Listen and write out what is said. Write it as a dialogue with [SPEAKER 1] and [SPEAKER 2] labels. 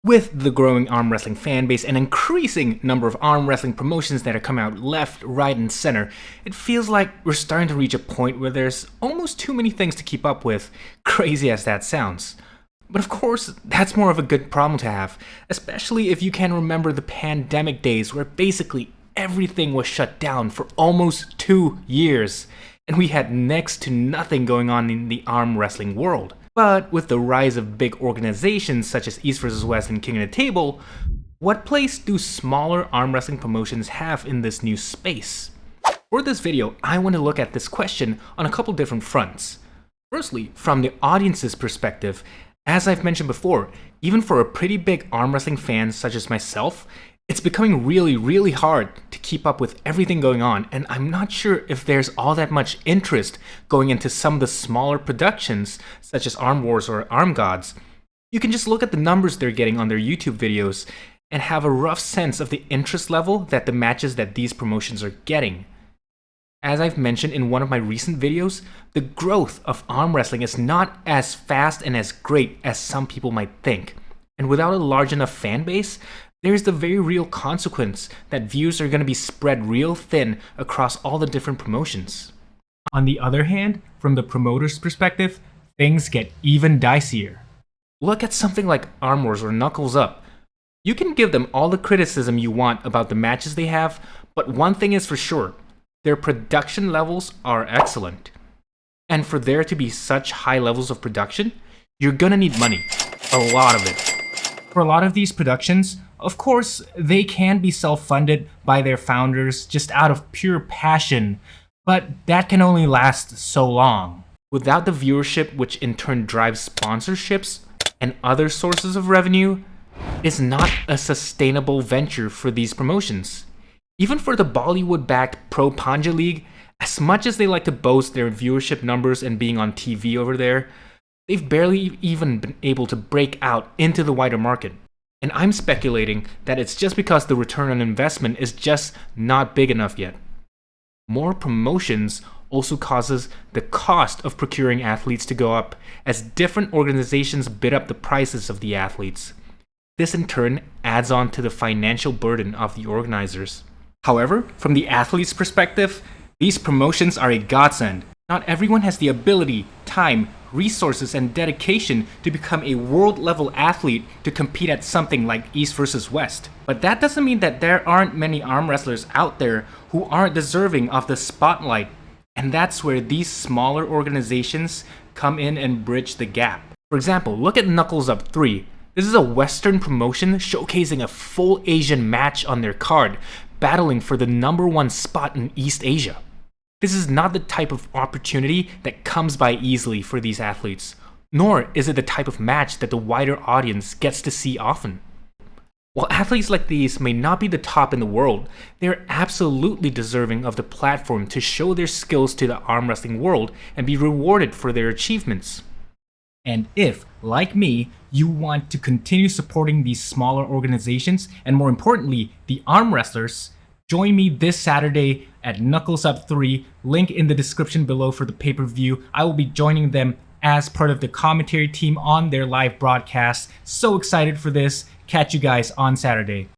[SPEAKER 1] With the growing arm wrestling fan base and increasing number of arm wrestling promotions that are coming out left, right, and center, it feels like we're starting to reach a point where there's almost too many things to keep up with, crazy as that sounds. But of course, that's more of a good problem to have, especially if you can remember the pandemic days where basically everything was shut down for almost 2 years, and we had next to nothing going on in the arm wrestling world. But with the rise of big organizations such as East vs. West and King of the Table, what place do smaller arm wrestling promotions have in this new space? For this video, I want to look at this question on a couple different fronts. Firstly, from the audience's perspective, as I've mentioned before, even for a pretty big arm wrestling fan such as myself, it's becoming really hard to keep up with everything going on, and I'm not sure if there's all that much interest going into some of the smaller productions such as Arm Wars or Arm Gods. You can just look at the numbers they're getting on their YouTube videos and have a rough sense of the interest level that the matches that these promotions are getting. As I've mentioned in one of my recent videos, the growth of arm wrestling is not as fast and as great as some people might think, and without a large enough fan base, there's the very real consequence that views are going to be spread real thin across all the different promotions. On the other hand, from the promoter's perspective, things get even dicier. Look at something like Arm Wars or Knuckles Up. You can give them all the criticism you want about the matches they have, but one thing is for sure, their production levels are excellent. And for there to be such high levels of production, you're gonna need money. A lot of it. For a lot of these productions, of course, they can be self-funded by their founders just out of pure passion, but that can only last so long. Without the viewership, which in turn drives sponsorships and other sources of revenue, is not a sustainable venture for these promotions. Even for the Bollywood-backed Pro Panja League, as much as they like to boast their viewership numbers and being on TV over there, they've barely even been able to break out into the wider market. And I'm speculating that it's just because the return on investment is just not big enough yet. More promotions also causes the cost of procuring athletes to go up as different organizations bid up the prices of the athletes. This in turn adds on to the financial burden of the organizers. However, from the athlete's perspective, these promotions are a godsend. Not everyone has the ability, time, resources, and dedication to become a world-level athlete to compete at something like East vs. West. But that doesn't mean that there aren't many arm wrestlers out there who aren't deserving of the spotlight, and that's where these smaller organizations come in and bridge the gap. For example, look at Knuckles Up 3. This is a Western promotion showcasing a full Asian match on their card, battling for the #1 spot in East Asia. This is not the type of opportunity that comes by easily for these athletes, nor is it the type of match that the wider audience gets to see often. While athletes like these may not be the top in the world, they're absolutely deserving of the platform to show their skills to the arm wrestling world and be rewarded for their achievements. And if, like me, you want to continue supporting these smaller organizations, and more importantly, the arm wrestlers, join me this Saturday at Knuckles Up 3, link in the description below for the pay-per-view. I will be joining them as part of the commentary team on their live broadcast. So excited for this. Catch you guys on Saturday.